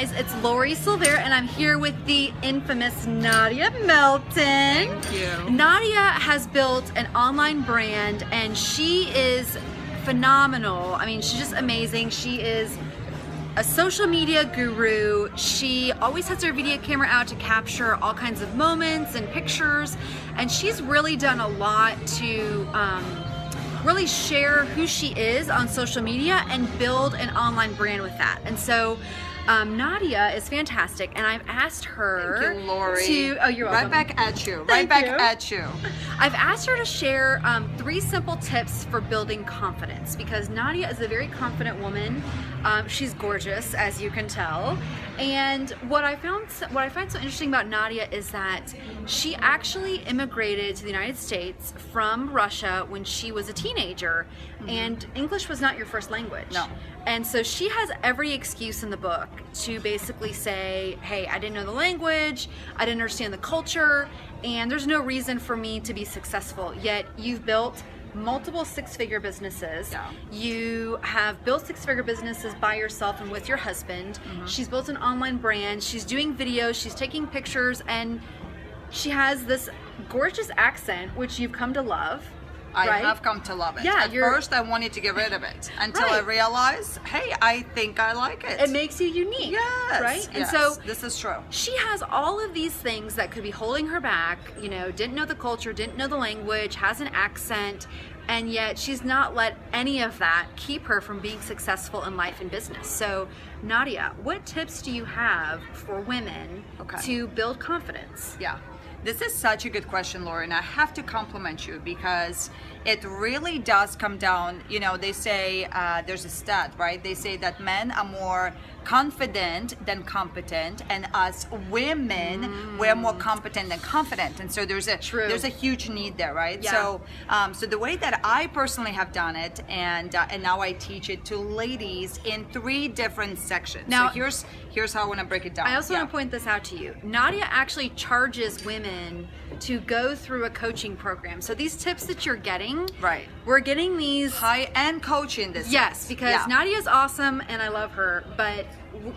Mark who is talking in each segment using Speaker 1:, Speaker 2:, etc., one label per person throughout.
Speaker 1: guys, it's Lori Silvera, and I'm here with the infamous Nayda Melton.
Speaker 2: Thank you.
Speaker 1: Nayda has built an online brand, and she is phenomenal. I mean, she's just amazing. She is a social media guru. She always has her video camera out to capture all kinds of moments and pictures, and she's really done a lot to really share who she is on social media and build an online brand with that. And so Nayda is fantastic, and I've asked her
Speaker 2: Thank you, Lori.
Speaker 1: oh, you're welcome.
Speaker 2: Right back at you.
Speaker 1: Thank
Speaker 2: Right back
Speaker 1: you.
Speaker 2: at you.
Speaker 1: I've asked her to share 3 simple tips for building confidence, because Nayda is a very confident woman. She's gorgeous, as you can tell. And what I find so interesting about Nayda is that she actually immigrated to the United States from Russia when she was a teenager, and English was not your first language.
Speaker 2: No.
Speaker 1: And so she has every excuse in the book to basically say, hey, I didn't know the language, I didn't understand the culture, and there's no reason for me to be successful. Yet you've built multiple 6-figure businesses.
Speaker 2: Yeah.
Speaker 1: You have built 6-figure businesses by yourself and with your husband. She's built an online brand. She's doing videos, she's taking pictures, and she has this gorgeous accent, which you've come to love.
Speaker 2: I
Speaker 1: right?
Speaker 2: have come to love it.
Speaker 1: Yeah,
Speaker 2: At first, I wanted to get rid of it until I
Speaker 1: Right.
Speaker 2: realized, hey, I think I like it.
Speaker 1: It makes you unique.
Speaker 2: Yes.
Speaker 1: Right? And
Speaker 2: yes,
Speaker 1: so
Speaker 2: this is true.
Speaker 1: she has all of these things that could be holding her back, you know, didn't know the culture, didn't know the language, has an accent, and yet she's not let any of that keep her from being successful in life and business. So, Nayda, what tips do you have for women to build confidence?
Speaker 2: Yeah. This is such a good question, Laura, and I have to compliment you because it really does come down, you know, they say, there's a stat, right? They say that men are more confident than competent, and us women, we're more competent than confident. And so there's a huge need there, right?
Speaker 1: Yeah.
Speaker 2: So the way that I personally have done it, and now I teach it to ladies in 3 different sections.
Speaker 1: Now,
Speaker 2: so here's how I want to break it down.
Speaker 1: I also want to point this out to you. Nayda actually charges women to go through a coaching program. So these tips that you're getting,
Speaker 2: Right.
Speaker 1: we're getting these
Speaker 2: high-end coaching this
Speaker 1: Yes,
Speaker 2: is.
Speaker 1: because Nayda is awesome and I love her, but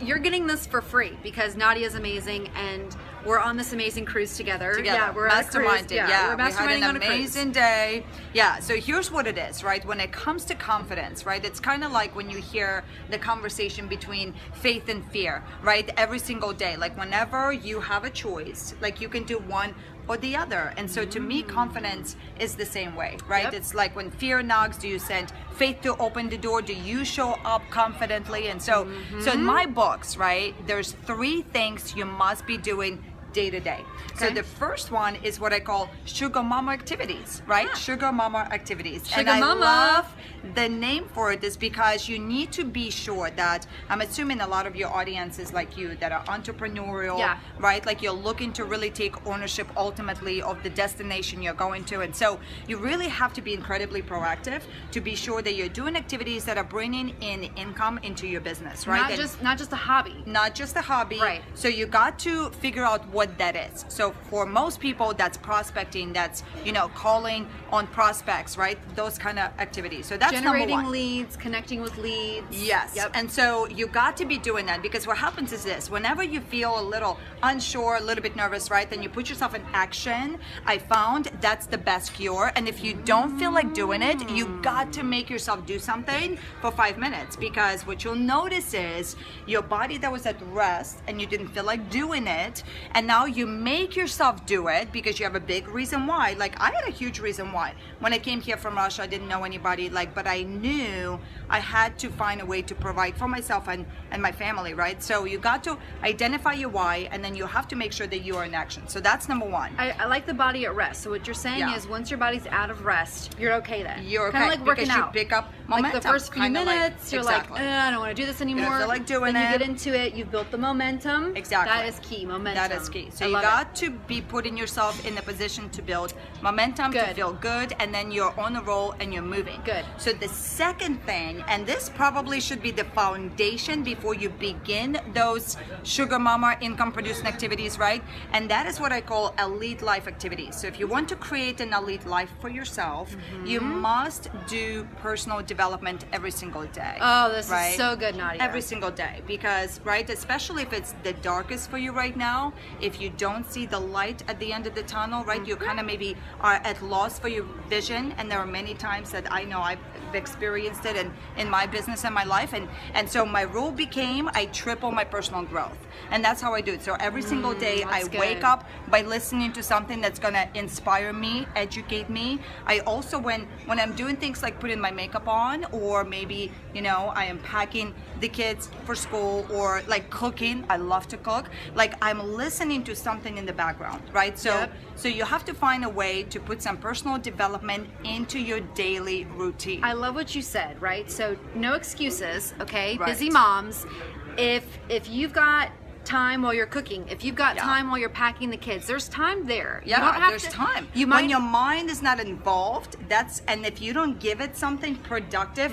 Speaker 1: you're getting this for free because Nayda is amazing and we're on this amazing cruise together. Yeah, we're
Speaker 2: masterminding.
Speaker 1: We're
Speaker 2: we had
Speaker 1: masterminding on
Speaker 2: an
Speaker 1: a cruise.
Speaker 2: amazing day. Yeah, so here's what it is, right? When it comes to confidence, right? It's kind of like when you hear the conversation between faith and fear, right? Every single day, like whenever you have a choice, like you can do one or the other. And so to me, confidence is the same way, right?
Speaker 1: Yep.
Speaker 2: It's like when fear knocks, do you send faith to open the door? Do you show up confidently? And so in my books, right, there's 3 things you must be doing day to day. So the first one is what I call sugar mama activities, right? Sugar mama activities.
Speaker 1: Sugar
Speaker 2: and I
Speaker 1: mama.
Speaker 2: love the name for it is because you need to be sure that, I'm assuming a lot of your audience is like you, that are entrepreneurial, right? Like you're looking to really take ownership ultimately of the destination you're going to. And so you really have to be incredibly proactive to be sure that you're doing activities that are bringing in income into your business, right?
Speaker 1: Not just a hobby.
Speaker 2: Not just a hobby.
Speaker 1: Right.
Speaker 2: So you got to figure out what that is. So for most people, that's prospecting, that's, you know, calling on prospects, right? Those kind of activities. So that's
Speaker 1: Generating
Speaker 2: number 1.
Speaker 1: leads, connecting with leads.
Speaker 2: Yes.
Speaker 1: Yep.
Speaker 2: And so you got to be doing that, because what happens is this: whenever you feel a little unsure, a little bit nervous, right, then you put yourself in action. I found that's the best cure. And if you don't feel like doing it, you got to make yourself do something for 5 minutes, because what you'll notice is your body that was at rest and you didn't feel like doing it, and now you make yourself do it because you have a big reason why. Like I had a huge reason why. When I came here from Russia, I didn't know anybody, but I knew I had to find a way to provide for myself and my family, right? So you got to identify your why, and then you have to make sure that you are in action. So that's number 1.
Speaker 1: I like the body at rest. So what you're saying is once your body's out of rest, you're okay then.
Speaker 2: You're okay.
Speaker 1: Kind of like working
Speaker 2: because
Speaker 1: out.
Speaker 2: You pick up momentum.
Speaker 1: Like the first few minutes, you're like, I don't want to do this anymore.
Speaker 2: You don't feel like doing
Speaker 1: then
Speaker 2: it.
Speaker 1: you get into it, you've built the momentum.
Speaker 2: Exactly.
Speaker 1: That is key, momentum.
Speaker 2: That is key. key. So
Speaker 1: I
Speaker 2: you
Speaker 1: love
Speaker 2: got to be putting yourself in the position to build momentum, to
Speaker 1: Good.
Speaker 2: feel good, and then you're on a roll and you're moving.
Speaker 1: Good.
Speaker 2: So the second thing, and this probably should be the foundation before you begin those sugar mama income producing activities, right? And that is what I call elite life activities. So if you want to create an elite life for yourself, you must do personal development every single day.
Speaker 1: Oh, this
Speaker 2: right?
Speaker 1: is so good, Nayda.
Speaker 2: Every single day, because right, especially if it's the darkest for you right now, if you don't see the light at the end of the tunnel, right, you kind of maybe are at loss for your vision. And there are many times that I know I've experienced it in my business and my life, and so my rule became I triple my personal growth, and that's how I do it. So every single day I wake up by listening to something that's gonna inspire me, educate me. I also, when I'm doing things like putting my makeup on, or maybe I am packing the kids for school, or like cooking, I love to cook, like I'm listening to something in the background, right? So so you have to find a way to put some personal development into your daily routine.
Speaker 1: I love what you said, right? So no excuses, okay?
Speaker 2: Right.
Speaker 1: Busy moms. If you've got time while you're cooking, if you've got time while you're packing the kids, there's time there.
Speaker 2: Yeah,
Speaker 1: you don't have
Speaker 2: there's
Speaker 1: to,
Speaker 2: time.
Speaker 1: You might,
Speaker 2: when your mind is not involved, and if you don't give it something productive,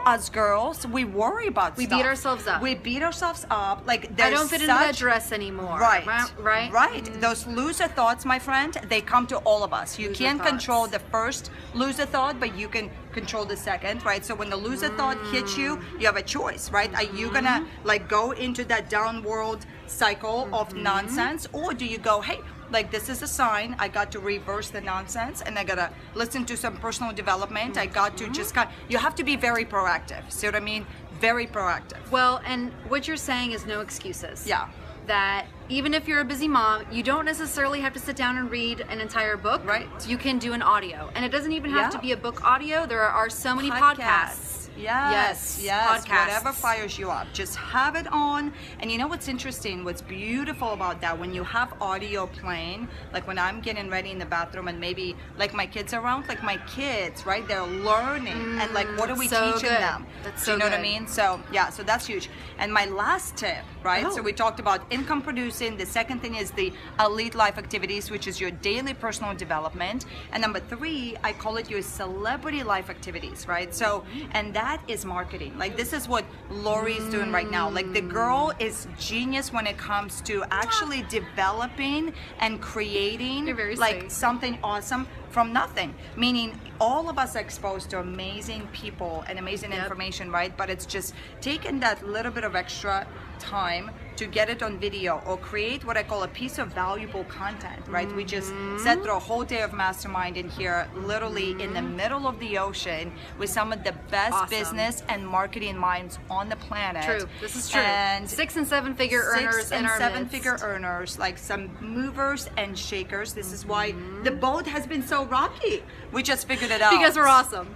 Speaker 2: us girls, we worry about
Speaker 1: we
Speaker 2: stuff.
Speaker 1: beat ourselves up.
Speaker 2: We beat ourselves up. Like
Speaker 1: I don't fit into that dress anymore.
Speaker 2: Right.
Speaker 1: Right.
Speaker 2: Right. Those loser thoughts, my friend, they come to all of us. You can't control the first loser thought, but you can control the second, right? So when the loser thought hits you, you have a choice, right? Are you gonna like go into that downward cycle of nonsense, or do you go, hey, like this is a sign, I got to reverse the nonsense and I gotta listen to some personal development. I got to just you have to be very proactive. See what I mean? Very proactive.
Speaker 1: Well, and what you're saying is no excuses.
Speaker 2: Yeah.
Speaker 1: That even if you're a busy mom, you don't necessarily have to sit down and read an entire book.
Speaker 2: Right.
Speaker 1: You can do an audio. And it doesn't even have to be a book audio. There are so many podcasts.
Speaker 2: Yes,
Speaker 1: podcasts.
Speaker 2: Whatever fires you up, just have it on. And you know what's interesting, what's beautiful about that, when you have audio playing, like when I'm getting ready in the bathroom and maybe like my kids are around, like my kids, right, they're learning, and like what are we teaching them?
Speaker 1: That's
Speaker 2: Do
Speaker 1: so
Speaker 2: you know
Speaker 1: good.
Speaker 2: what I mean? So yeah, so that's huge. And my last tip, right, so we talked about income producing. The second thing is the elite life activities, which is your daily personal development. And number 3, I call it your celebrity life activities, right? So, and that is marketing. Like this is what Lori's doing right now. Like the girl is genius when it comes to actually developing and creating
Speaker 1: You're very
Speaker 2: like
Speaker 1: sweet.
Speaker 2: something awesome from nothing. Meaning all of us are exposed to amazing people and amazing information, right? But it's just taking that little bit of extra time to get it on video or create what I call a piece of valuable content, right? We just sat through a whole day of mastermind in here, literally in the middle of the ocean with some of the best business and marketing minds on the planet.
Speaker 1: True, this is true.
Speaker 2: And
Speaker 1: 6 and 7 figure earners in our midst.
Speaker 2: 7-figure earners, like some movers and shakers. This is why the boat has been so rocky. We just figured it out.
Speaker 1: Because we're awesome.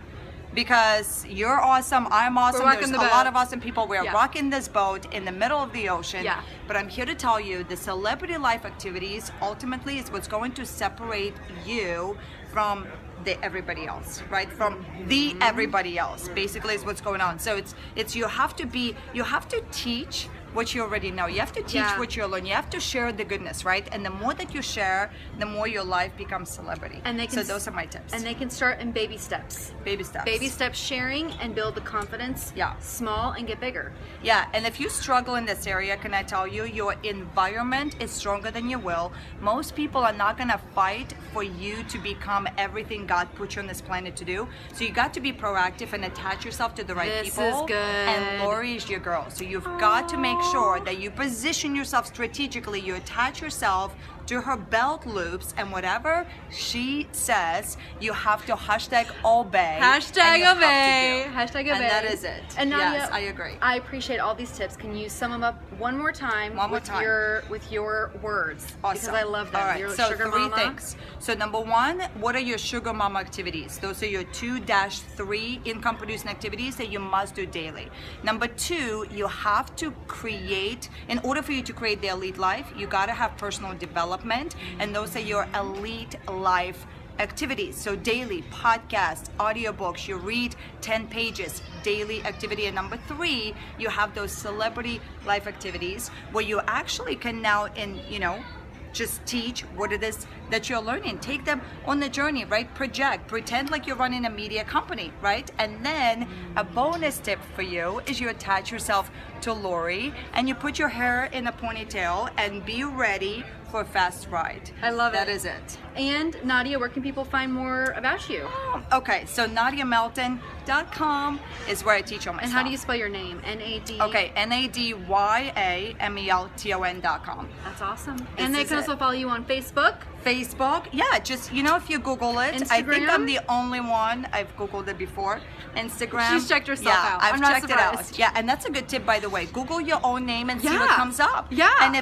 Speaker 2: Because you're awesome, I'm awesome,
Speaker 1: rocking
Speaker 2: there's
Speaker 1: the
Speaker 2: a
Speaker 1: boat.
Speaker 2: lot of awesome people. We're
Speaker 1: Yeah.
Speaker 2: rocking this boat in the middle of the ocean.
Speaker 1: Yeah.
Speaker 2: But I'm here to tell you the celebrity life activities ultimately is what's going to separate you from the everybody else, right? From the everybody else, basically is what's going on. So it's you have to teach what you already know. You have to teach what you learn. You have to share the goodness, right? And the more that you share, the more your life becomes celebrity.
Speaker 1: And they can,
Speaker 2: so those are my tips.
Speaker 1: And they can start in baby steps.
Speaker 2: Baby steps.
Speaker 1: Baby steps sharing and build the confidence.
Speaker 2: Yeah.
Speaker 1: Small and get bigger.
Speaker 2: Yeah, and if you struggle in this area, can I tell you, your environment is stronger than your will. Most people are not gonna fight for you to become everything God put you on this planet to do. So you got to be proactive and attach yourself to the right
Speaker 1: This
Speaker 2: people.
Speaker 1: is good.
Speaker 2: And Lori is your girl. So you've got to make sure that you position yourself strategically. You attach yourself to her belt loops, and whatever she says, you have to obey.
Speaker 1: Hashtag
Speaker 2: and you
Speaker 1: obey.
Speaker 2: have to do.
Speaker 1: Hashtag obey.
Speaker 2: And that is it.
Speaker 1: And Nayda,
Speaker 2: yes, I agree.
Speaker 1: I appreciate all these tips. Can you sum them up one more time?
Speaker 2: One more
Speaker 1: with
Speaker 2: time.
Speaker 1: your words?
Speaker 2: Awesome.
Speaker 1: Because I love them.
Speaker 2: All right,
Speaker 1: Your
Speaker 2: so
Speaker 1: sugar
Speaker 2: 3
Speaker 1: mama.
Speaker 2: things. So number 1, what are your sugar mama activities? Those are your 2-3 income producing activities that you must do daily. Number 2, you have to create, in order for you to create the elite life, you gotta have personal development, and those are your elite life activities. So daily podcast, audiobooks, you read 10 pages, daily activity. And number 3, you have those celebrity life activities where you actually can now just teach what it is that you're learning. Take them on the journey, right? Project, pretend like you're running a media company, right? And then a bonus tip for you is you attach yourself to Lori and you put your hair in a ponytail and be ready for a fast ride.
Speaker 1: I love it.
Speaker 2: That is it.
Speaker 1: And Nadia, where can people find more about you?
Speaker 2: Okay, so NadiaMelton.com is where I teach all my
Speaker 1: And
Speaker 2: stuff.
Speaker 1: how do you spell your name? N-A-D?
Speaker 2: Okay, NADYAMELTON.com.
Speaker 1: That's awesome.
Speaker 2: This
Speaker 1: And they
Speaker 2: is
Speaker 1: can
Speaker 2: it.
Speaker 1: also follow you on Facebook.
Speaker 2: Facebook, yeah, just, you know, if you Google it, I think
Speaker 1: Instagram?
Speaker 2: I'm the only one. I've Googled it before. Instagram.
Speaker 1: She's checked herself
Speaker 2: yeah,
Speaker 1: out.
Speaker 2: I've
Speaker 1: I'm not
Speaker 2: checked it out.
Speaker 1: surprised.
Speaker 2: Yeah, and that's a good tip, by the way. Google your own name and see what
Speaker 1: Yeah.
Speaker 2: comes up.
Speaker 1: Yeah.
Speaker 2: And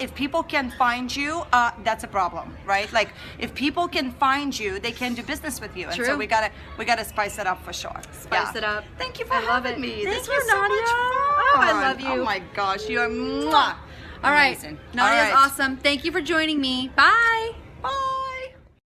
Speaker 2: if people can find you, that's a problem, right? Like, if people can find you, they can do business with you. And so
Speaker 1: True.
Speaker 2: we gotta spice it up for sure.
Speaker 1: Spice it up.
Speaker 2: Thank you for
Speaker 1: I love
Speaker 2: having
Speaker 1: it.
Speaker 2: me.
Speaker 1: Thank
Speaker 2: This
Speaker 1: you,
Speaker 2: was so much
Speaker 1: Nadia.
Speaker 2: fun.
Speaker 1: Oh, I love you.
Speaker 2: Oh my gosh, you are mwah.
Speaker 1: All right.
Speaker 2: Amazing.
Speaker 1: Nadia's
Speaker 2: All right.
Speaker 1: awesome. Thank you for joining me. Bye.